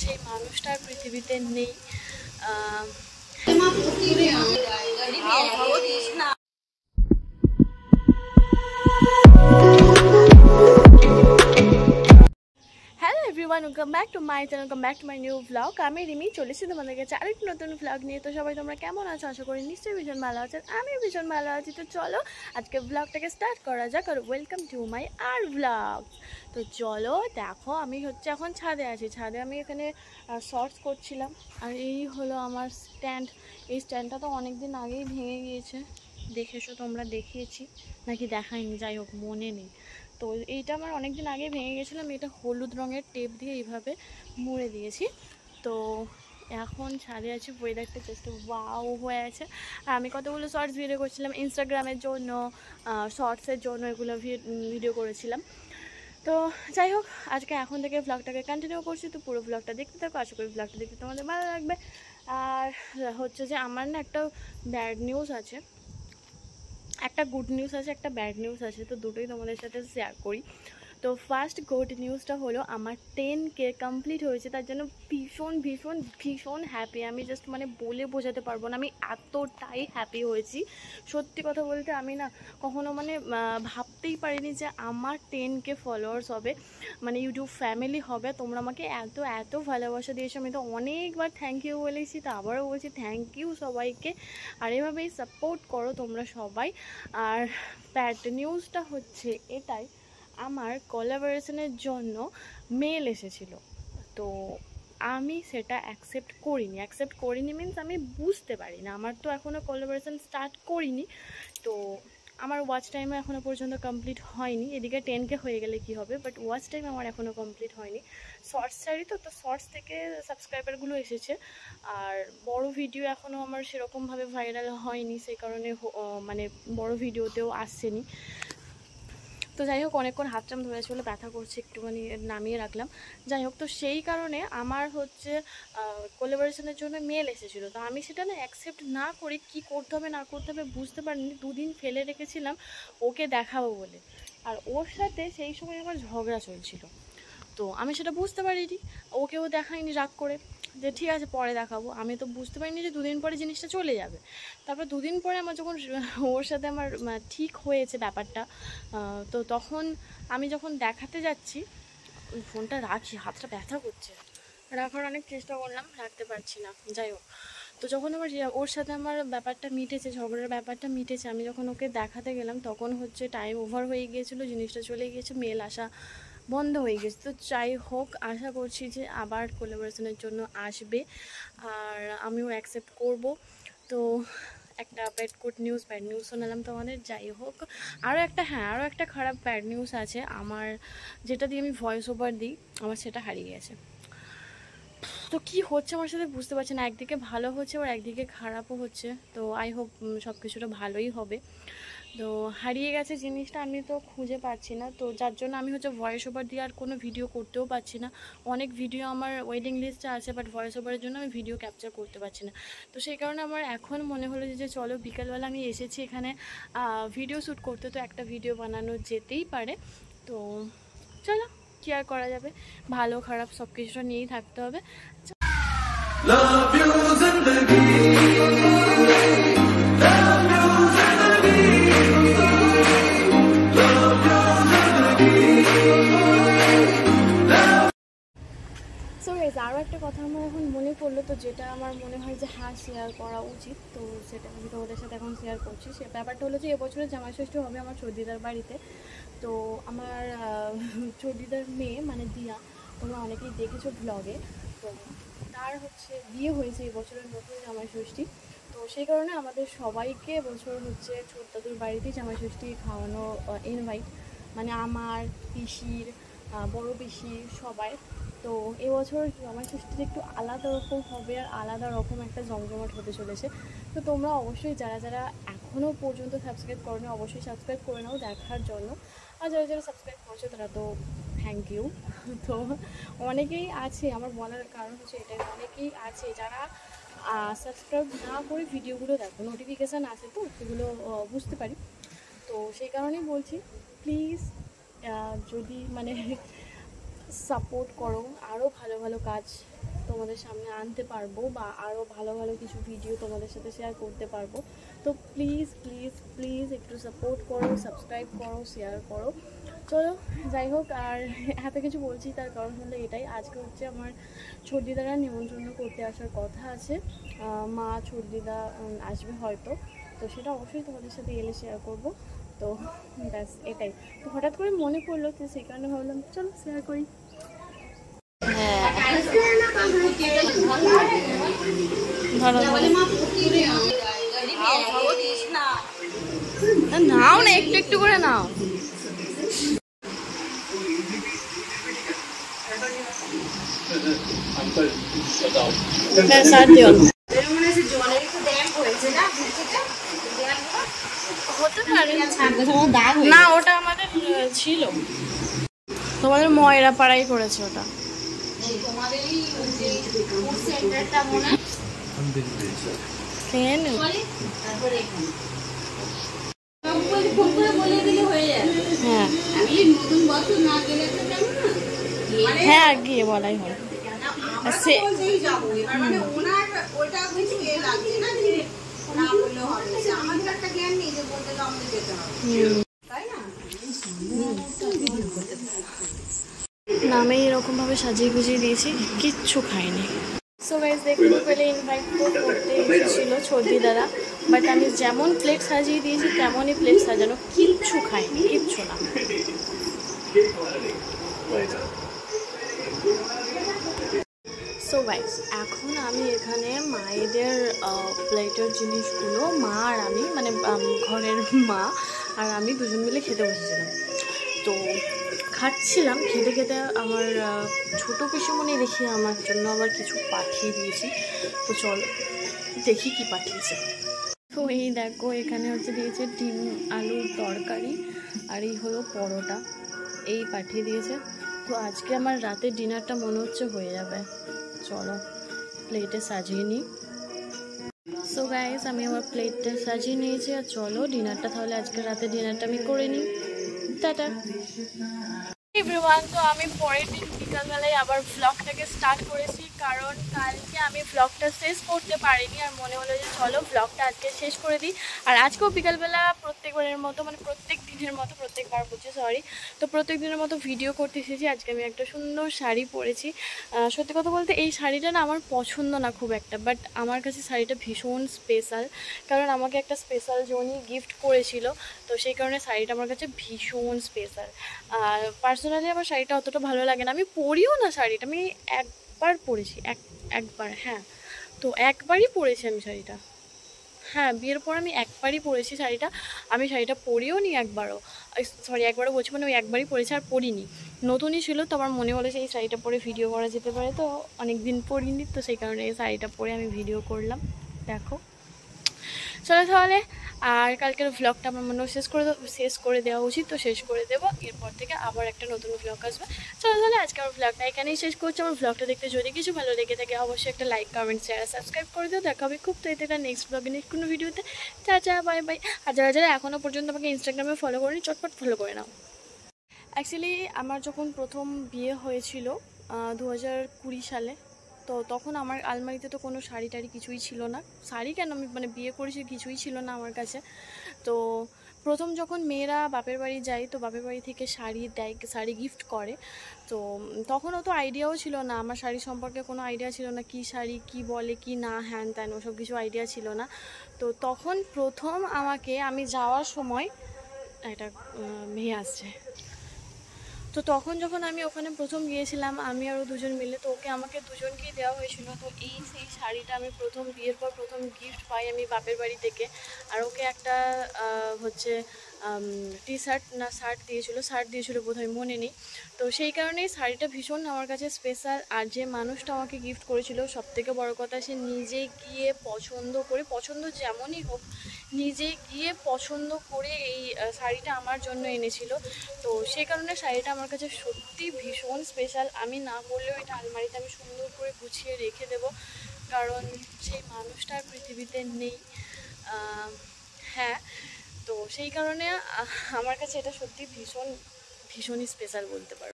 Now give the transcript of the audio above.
সেই মানুষটা আর পৃথিবীতে নেই। Hello everyone, welcome back to my channel, welcome back to my new blog. আমি রিমি চলে এসেছি তোমাদের কাছে আরেকটি নতুন ব্লগ নিয়ে। তো সবাই তোমরা কেমন আছো? আশা করি নিশ্চয়ই ভীষণ ভালো আছো। আমি ভীষণ ভালো আছি। তো চলো আজকে ব্লগটাকে স্টার্ট করা যাক। আর ওয়েলকাম টু মাই আর ব্লগ। তো চলো দেখো, আমি হচ্ছে এখন ছাদে আছি। ছাদে আমি এখানে শর্টস করছিলাম। আর এই হলো আমার স্ট্যান্ড। এই স্ট্যান্ডটা তো অনেক দিন আগেই ভেঙে গিয়েছে, দেখেছো তোমরা, দেখিয়েছি নাকি দেখাইনি, যাই হোক মনে নেই। তো এইটা আমার অনেক দিন আগে ভেঙে গেছিলাম। এটা হলুদ রঙের টেপ দিয়ে এইভাবে মুড়ে দিয়েছি। তো এখন ছাদে আছি, ওয়েদারটা জাস্ট ওয়াও হয়ে আছে। আর আমি কতগুলো শর্টস ভিডিও করছিলাম ইনস্টাগ্রামের জন্য, শর্টসের জন্য, এগুলো ভিডিও করেছিলাম। তো যাই হোক, আজকে এখন থেকে ব্লগটাকে কন্টিনিউ করছি। তো পুরো ব্লগটা দেখতে থাকো, আশা করি ব্লগটা দেখতে তোমাদের ভালো লাগবে। আর হচ্ছে যে আমার না একটা ব্যাড নিউজ আছে, একটা গুড নিউজ আছে, একটা ব্যাড নিউজ আছে। তো দুটোই তোমাদের সাথে শেয়ার করি। তো ফার্স্ট গুড নিউজটা হলো আমার 10K কমপ্লিট হয়েছে। তার জন্য ভীষণ ভীষণ ভীষণ হ্যাপি। আমি জাস্ট মানে বলে বোঝাতে পারবো না, আমি এতটাই হ্যাপি হয়েছি। সত্যি কথা বলতে আমি না কখনো মানে ভাবতেই পারিনি যে আমার 10K ফলোয়ার্স হবে, মানে ইউটিউব ফ্যামিলি হবে। তোমরা আমাকে এত এত ভালোবাসা দিয়েছো, আমি তো অনেকবার থ্যাংক ইউ বলেছি, তো আবারও বলছি থ্যাংক ইউ সবাইকে। আর এভাবেই সাপোর্ট করো তোমরা সবাই। আর ব্যাড নিউজটা হচ্ছে এটাই, আমার কোলাবোরেশনের জন্য মেল এসেছিল। তো আমি সেটা অ্যাকসেপ্ট করিনি মিনস আমি বুঝতে পারি না, আমার তো এখনও কোলাবোরেশন স্টার্ট করিনি। তো আমার ওয়াচ টাইমও এখনও পর্যন্ত কমপ্লিট হয়নি। এদিকে 10K হয়ে গেলে কি হবে, বাট ওয়াচ টাইম আমার এখনও কমপ্লিট হয়নি। শর্টস ছাড়ি তো, তো শর্টস থেকে সাবস্ক্রাইবারগুলো এসেছে। আর বড় ভিডিও এখনও আমার সেরকমভাবে ভাইরাল হয়নি, সেই কারণে মানে বড় ভিডিওতেও আসছেনি। তো যাই হোক, অনেকক্ষণ হাতটাম ধরেছে বলে ব্যথা করছে, একটুখানি নামিয়ে রাখলাম। যাই হোক, তো সেই কারণে আমার হচ্ছে কোলাবোরেশনের জন্য মেল এসেছিলো। তো আমি সেটা না অ্যাকসেপ্ট না করে কী করতে হবে না করতে হবে বুঝতে পারিনি। দুদিন ফেলে রেখেছিলাম ওকে দেখাবো বলে। আর ওর সাথে সেই সময় আমার ঝগড়া চলছিল, তো আমি সেটা বুঝতে পারিনি। ওকেও দেখাইনি রাগ করে, যে ঠিক আছে পরে দেখাবো। আমি তো বুঝতে পারিনি যে দুদিন পরে জিনিসটা চলে যাবে। তারপর দুদিন পরে আমার যখন ওর সাথে আমার ঠিক হয়েছে ব্যাপারটা, তো তখন আমি যখন দেখাতে যাচ্ছি, ওই ফোনটা রাখি, হাতটা ব্যথা করছে, রাখার অনেক চেষ্টা করলাম, রাখতে পারছি না। যাই হোক, তো যখন আমার ওর সাথে আমার ব্যাপারটা মিটেছে, ঝগড়ার ব্যাপারটা মিটেছে, আমি যখন ওকে দেখাতে গেলাম তখন হচ্ছে টাইম ওভার হয়ে গিয়েছিলো, জিনিসটা চলে গিয়েছে, মেল আসা বন্ধ হয়ে গেছে। তো যাই হোক, আশা করছি যে আবার কোলাবোরেশনের জন্য আসবে, আর আমিও অ্যাকসেপ্ট করব। তো একটা ব্যাড নিউজ শোনালাম তোমাদের। যাই হোক, আরও একটা খারাপ ব্যাড নিউজ আছে আমার, যেটা দিয়ে আমি ভয়েস ওভার দিই, আমার সেটা হারিয়ে গেছে। তো কি হচ্ছে আমার সাথে বুঝতে পারছি না, একদিকে ভালো হচ্ছে আর একদিকে খারাপও হচ্ছে। তো আই হোপ সব কিছুটা ভালোই হবে। তো হারিয়ে গেছে জিনিসটা, আমি তো খুঁজে পাচ্ছি না। তো যার জন্য আমি হচ্ছে ভয়েস ওভার দিয়ে আর কোনো ভিডিও করতেও পারছি না। অনেক ভিডিও আমার ওয়েটিং লিস্টে আছে, বাট ভয়েস ওভারের জন্য আমি ভিডিও ক্যাপচার করতে পারছি না। তো সেই কারণে আমার এখন মনে হলো যে চলো বিকালবেলা আমি এসেছি এখানে ভিডিও শ্যুট করতে, তো একটা ভিডিও বানানো যেতেই পারে। তো চলো, কি আর করা যাবে, ভালো খারাপ সব কিছুটা নিয়েই থাকতে হবে। Love you, zindagi. Love you, zindagi. Love you, zindagi. So guys, আরও একটা কথা আমার এখন মনে পড়লো, তো যেটা আমার মনে হয় যে হ্যাঁ শেয়ার করা উচিত, তো সেটা আমি তোমাদের সাথে এখন শেয়ার করছি। সে ব্যাপারটা হলো যে এবছরে জামাই ষষ্ঠী হবে আমার চৌদিদার বাড়িতে। তো আমার চৌদিদার মেয়ে মানে দিয়া, তোমরা অনেকেই দেখেছো ব্লগে, তো তার হচ্ছে বিয়ে হয়েছে এই বছরের নতুন জামাই ষষ্ঠী। তো সেই কারণে আমাদের সবাইকে এবছর হচ্ছে ছোটদাদুর বাড়িতেই জামাই ষষ্ঠী খাওয়ানো ইনভাইট, মানে আমার পিসির, বড় পিসি সবাই। তো এবছর জামাই ষষ্ঠীটা একটু আলাদা রকম হবে, আর আলাদা রকম একটা জমজমাট হতে চলেছে। তো তোমরা অবশ্যই যারা যারা এখনও পর্যন্ত সাবস্ক্রাইব করো না, অবশ্যই সাবস্ক্রাইব করে নাও দেখার জন্য। আর যারা যারা সাবস্ক্রাইব করছো তারা তো থ্যাংক ইউ। তো অনেকেই আছে, আমার বলার কারণ হচ্ছে এটাই, অনেকেই আছে যারা সাবস্ক্রাইব না করে ভিডিওগুলো দেখো, নোটিফিকেশান আসে তো সেগুলো বুঝতে পারি। তো সেই কারণেই বলছি, প্লিজ যদি মানে সাপোর্ট করো, আরও ভালো ভালো কাজ তোমাদের সামনে আনতে পারবো বা আরও ভালো ভালো কিছু ভিডিও তোমাদের সাথে শেয়ার করতে পারবো। তো প্লিজ প্লিজ প্লিজ একটু সাপোর্ট করো, সাবস্ক্রাইব করো, শেয়ার করো। চলো যাই হোক, আর এত কিছু বলছি তার কারণ হলো এটাই, আজকে হচ্ছে আমার ছোটদিদারা নিমন্ত্রণ করতে আসার কথা আছে। মা ছোটদিদা আসবে হয়তো, তো সেটা অবশ্যই তোমাদের সাথে এলে শেয়ার করবো। তো ব্যাস এটাই। তো হঠাৎ করে মনে পড়লো, তো সেই কারণে ভাবলাম চলো শেয়ার করি। নাও না, একটু একটু করে নাও। না ওটা আমাদের ছিল, তোমাদের ময়রা পাড়াই করেছে ওটা। হ্যাঁ গিয়ে বলাই হয়। নামে এরকম ভাবে সাজিয়ে গুজিয়ে দিয়েছি, কিচ্ছু খাইনি। সো গাইস দেখতে পেলে ইনভাইট তো করতে এসেছিলো ছোটদিদারা, বাট আমি যেমন প্লেট সাজিয়ে দিয়েছি তেমনই প্লেট সাজানো, কিচ্ছু খাইনি, কিচ্ছু না। সো গাইস এখন আমি এখানে মায়েদের প্লেটের জিনিসগুলো মা আর আমি মানে ঘরের মা আর আমি দুজন মিলে খেতে বসেছিলাম। তো খাচ্ছিলাম, খেতে খেতে আমার ছোটো পিসুমণি দেখি আমার জন্য আবার কিছু পাঠিয়ে দিয়েছি। তো চলো দেখি কি পাঠিয়েছে। তো এই দেখো এখানে হচ্ছে দিয়েছে ডিম আলুর তরকারি আর এই হলো পরোটা, এই পাঠিয়ে দিয়েছে। তো আজকে আমার রাতের ডিনারটা মনে হচ্ছে হয়ে যাবে। চলো প্লেটে সাজিয়ে নিই। সো গাইস আমি আমার প্লেটটা সাজিয়ে নিয়েছি, আর চলো ডিনারটা তাহলে আজকে রাতে ডিনারটা আমি করে নিই। Tata everyone. তো আমি পরের দিন বিকালবেলায় আবার ভ্লগটাকে স্টার্ট করেছি, কারণ কালকে আমি ভ্লগটা শেষ করতে পারিনি, আর মনে হলো যে চলো ভ্লগটা আজকে শেষ করে দিই। আর আজকেও বিকালবেলা প্রত্যেকবারের মতো মানে প্রত্যেক দিনের মতো, প্রত্যেকবার বলছি সরি, তো প্রত্যেক দিনের মতো ভিডিও করতে এসেছি। আজকে আমি একটা সুন্দর শাড়ি পরেছি। সত্যি কথা বলতে এই শাড়িটা না আমার পছন্দ না খুব একটা, বাট আমার কাছে শাড়িটা ভীষণ স্পেশাল, কারণ আমাকে একটা স্পেশাল জনই গিফট করেছিল। তো সেই কারণে শাড়িটা আমার কাছে ভীষণ স্পেশাল। আর পার্সোনালি আমার শাড়িটা অতটা ভালো লাগে না, আমি পরিও না শাড়িটা, আমি একবার পরেছি, একবার, হ্যাঁ তো একবারই পরেছি আমি শাড়িটা। হ্যাঁ বিয়ের পর আমি একবারই পরেছি শাড়িটা, আমি শাড়িটা পরিও নি একবারও, সরি একবারও বলছি, মানে ওই একবারই পরেছি আর পরিনি। নতুনই ছিল তো আমার মনে হলো যে এই শাড়িটা পরে ভিডিও করা যেতে পারে, তো অনেক দিন পরিনি, তো সেই কারণে এই শাড়িটা পরে আমি ভিডিও করলাম। দেখো চলো তাহলে, আর কালকের ভ্লগটা আমার মনে হয় শেষ করে দেওয়া উচিত, তো শেষ করে দেবো। এরপর থেকে আবার একটা নতুন ভ্লগ আসবে। চলো তাহলে আজকে আমার ভ্লগটা এখানেই শেষ করছি। আমার ভ্লগটা দেখতে যদি কিছু ভালো লেগে থাকে অবশ্যই একটা লাইক, কমেন্ট, শেয়ার, সাবস্ক্রাইব করে দিও। দেখা হবে খুব তাড়াতাড়ি নেক্সট ব্লগে, নেক্সট কোনো ভিডিওতে। Tata bye bye. আর যারা যারা এখনও পর্যন্ত আমাকে ইনস্টাগ্রামে ফলো করেনি চটপট ফলো করে নাও। অ্যাকচুয়ালি আমার যখন প্রথম বিয়ে হয়েছিল 2020 সালে, তো তখন আমার আলমারিতে তো কোনো শাড়ি টাড়ি কিছুই ছিল না। শাড়ি কেন, আমি মানে বিয়ে করেছি কিছুই ছিল না আমার কাছে। তো প্রথম যখন মেয়েরা বাপের বাড়ি যায়, তো বাপের বাড়ি থেকে শাড়ি দেয়, শাড়ি গিফট করে। তো তখন অত আইডিয়াও ছিল না, আমার শাড়ি সম্পর্কে কোনো আইডিয়া ছিল না, কি শাড়ি কি বলে কি না হ্যান ত্যান ওসব কিছু আইডিয়া ছিল না। তো তখন প্রথম আমাকে, আমি যাওয়ার সময় একটা মেয়ে আসছে, তো তখন যখন আমি ওখানে প্রথম গিয়েছিলাম আমি আরও দুজন মিলে, তো ওকে আমাকে দুজনকেই দেওয়া হয়েছিল। তো এই সেই শাড়িটা আমি প্রথম বিয়ের পর প্রথম গিফট পাই আমি বাপের বাড়ি থেকে। আর ওকে একটা হচ্ছে টি শার্ট না শার্ট দিয়েছিল বোধহয়, মনে নেই। তো সেই কারণেই শাড়িটা ভীষণ আমার কাছে স্পেশাল। আর যে মানুষটা আমাকে গিফট করেছিল সবথেকে বড় কথা, সে নিজে গিয়ে পছন্দ করে, পছন্দ যেমনই হোক নিজে গিয়ে পছন্দ করে এই শাড়িটা আমার জন্য এনেছিল। তো সেই কারণে শাড়িটা আমার কাছে সত্যি ভীষণ স্পেশাল। আমি না বললেও এটা আলমারিতে আমি সুন্দর করে গুছিয়ে রেখে দেব, কারণ সেই মানুষটা আর পৃথিবীতে নেই। হ্যাঁ তো সেই কারণে আমার কাছে এটা সত্যি ভীষণই স্পেশাল বলতে পারবো।